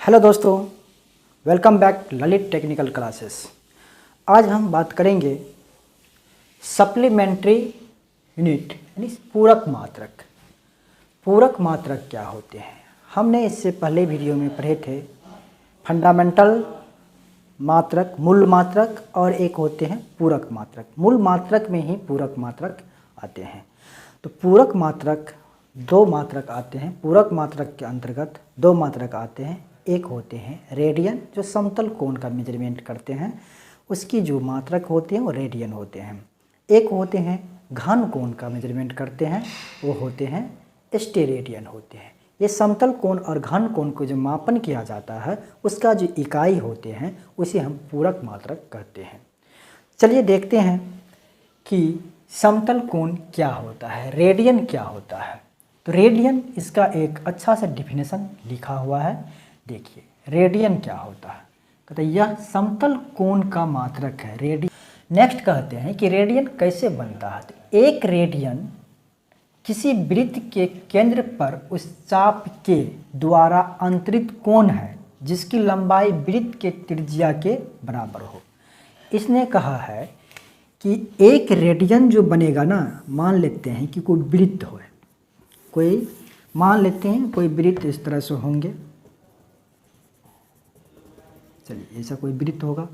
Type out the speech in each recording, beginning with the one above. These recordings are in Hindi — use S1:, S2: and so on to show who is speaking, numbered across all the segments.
S1: हेलो दोस्तों, welcome back Lalit technical classes. आज हम बात करेंगे सप्लीमेंट्री यूनिट यानी पूरक मात्रक। पूरक मात्रक क्या होते हैं? हमने इससे पहले वीडियो में पढ़े थे फंडामेंटल मात्रक, मूल मात्रक और एक होते हैं पूरक मात्रक। मूल मात्रक में ही पूरक मात्रक आते हैं। तो पूरक मात्रक दो मात्रक आते हैं। पूरक मात्रक के अंतर्गत दो मात्रक आते हैं। एक होते हैं रेडियन, जो समतल कोण का मेजरमेंट करते हैं, उसकी जो मात्रक होते हैं वो रेडियन होते हैं। एक होते हैं घन कोण का मेजरमेंट करते हैं, वो होते हैं स्टेरेडियन होते हैं। ये समतल कोण और घन कोण को जो मापन किया जाता है उसका जो इकाई होते हैं उसे हम पूरक मात्रक कहते हैं। चलिए देखते हैं कि समतल कोण क्या होता है, रेडियन क्या होता है। तो रेडियन, इसका एक अच्छा सा डिफिनेशन लिखा हुआ है। देखिए रेडियन क्या होता है, कहते हैं यह समतल कोण का मात्रक है रेडियन। नेक्स्ट कहते हैं कि रेडियन कैसे बनता है। तो एक रेडियन किसी वृत्त के केंद्र पर उस चाप के द्वारा अंतरित कोण है जिसकी लंबाई वृत्त के त्रिज्या के बराबर हो। इसने कहा है कि एक रेडियन जो बनेगा ना, मान लेते हैं कि कोई वृत्त हो, कोई मान लेते हैं कोई वृत्त इस तरह से होंगे। चलिए ऐसा कोई वृत्त होगा,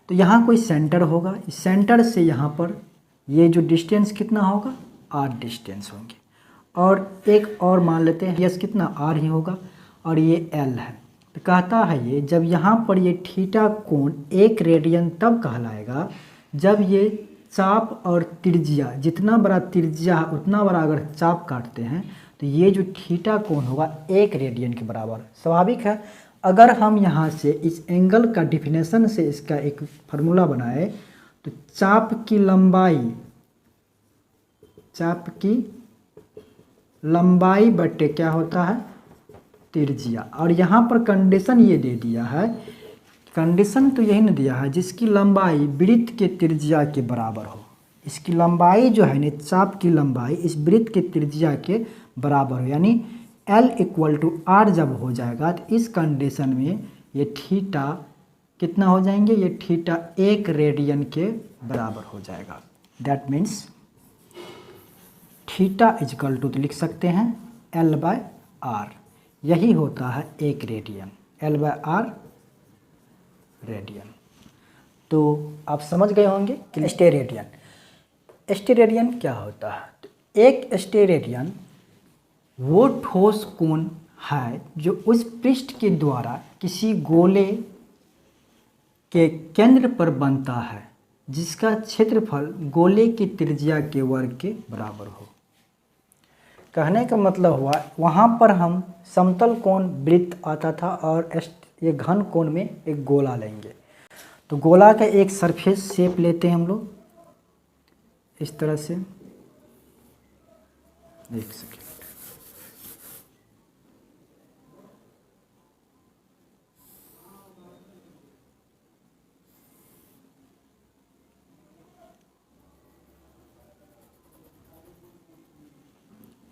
S1: तो यहाँ कोई सेंटर होगा। इस सेंटर से यहाँ पर ये जो डिस्टेंस कितना होगा, r डिस्टेंस होंगे। और एक और मान लेते हैं यस कितना r ही होगा और ये l है। तो कहता है ये जब यहाँ पर ये थीटा कोण एक रेडियन तब कहलाएगा जब ये चाप और त्रिज्या, जितना बड़ा त्रिज्या है उतना बड़ा अगर चाप काटते हैं तो ये जो थीटा कोण होगा एक रेडियन के बराबर। स्वाभाविक है, अगर हम यहाँ से इस एंगल का डिफिनेशन से इसका एक फार्मूला बनाए तो चाप की लंबाई बटे क्या होता है, त्रिज्या। और यहाँ पर कंडीशन ये दे दिया है, कंडीशन तो यही न दिया है जिसकी लंबाई वृत्त के त्रिज्या के बराबर हो। इसकी लंबाई जो है ना, चाप की लंबाई इस वृत्त के त्रिज्या के बराबर हो, यानी L = R जब हो जाएगा तो इस कंडीशन में ये थीटा कितना हो जाएंगे, ये थीटा एक रेडियन के बराबर हो जाएगा। दैट मीन्स थीटा = तो लिख सकते हैं L/R। यही होता है एक रेडियन, L/R रेडियन। तो आप समझ गए होंगे कि स्टेरेडियन। स्टेरेडियन क्या होता है? तो एक स्टेरेडियन वो ठोस कोण है जो उस पृष्ठ के द्वारा किसी गोले के केंद्र पर बनता है जिसका क्षेत्रफल गोले की त्रिज्या के वर्ग के बराबर हो। कहने का मतलब हुआ वहाँ पर हम समतल कोण वृत्त आता था और ये घन कोण में एक गोला लेंगे। तो गोला का एक सरफेस शेप लेते हैं हम लोग इस तरह से, देख सकें।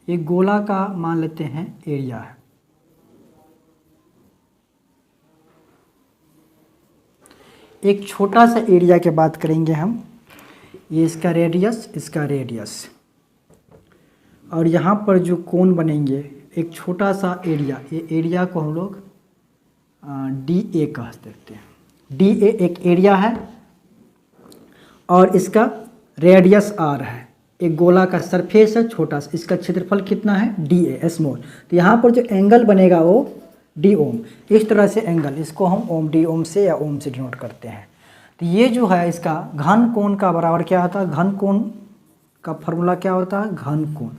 S1: ये गोला का मान लेते हैं एरिया है। एक छोटा सा एरिया की बात करेंगे हम, ये इसका रेडियस, इसका रेडियस, और यहाँ पर जो कोण बनेंगे एक छोटा सा एरिया, ये एरिया को हम लोग DA कह सकते हैं। DA एक एरिया है और इसका रेडियस R है। एक गोला का सरफेस है छोटा सा, इसका क्षेत्रफल कितना है, DA स्मॉल। तो यहाँ पर जो एंगल बनेगा वो D ओम, इस तरह से एंगल, इसको हम ओम D ओम से या ओम से डिनोट करते हैं। तो ये जो है इसका घन कोण का बराबर क्या होता है, घन कोण का फार्मूला क्या होता है, घन कोण।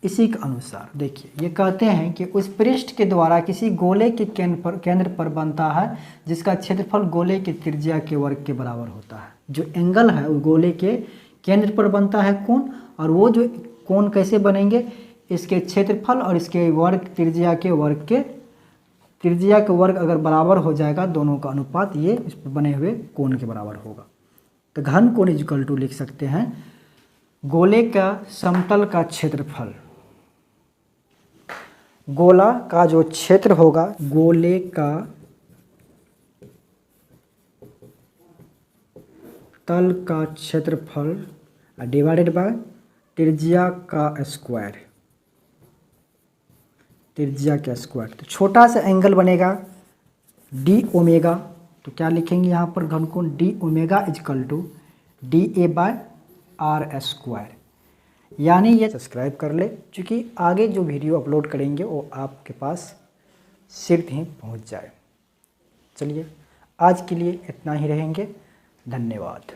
S1: इसी के अनुसार देखिए ये कहते हैं कि उस पृष्ठ के द्वारा किसी गोले के केंद्र पर बनता है जिसका क्षेत्रफल गोले की त्रिज्या के वर्ग के बराबर होता है। जो एंगल है वो गोले के केंद्र पर बनता है कोण, और वो जो कोण कैसे बनेंगे, इसके क्षेत्रफल और इसके वर्ग त्रिज्या के वर्ग अगर बराबर हो जाएगा, दोनों का अनुपात ये इस पर बने हुए कोण के बराबर होगा। तो घन कोण = लिख सकते हैं गोले का समतल का क्षेत्रफल गोला का जो क्षेत्र होगा, गोले का तल का क्षेत्रफल डिवाइडेड बाय त्रिज्या का स्क्वायर, त्रिज्या का स्क्वायर। तो छोटा सा एंगल बनेगा डी ओमेगा, तो क्या लिखेंगे यहाँ पर घनकोण D omega equal to D A by R square. यानी ये सब्सक्राइब कर ले, क्योंकि आगे जो वीडियो अपलोड करेंगे वो आपके पास शीघ्र ही पहुँच जाए। चलिए आज के लिए इतना ही रहेंगे, धन्यवाद।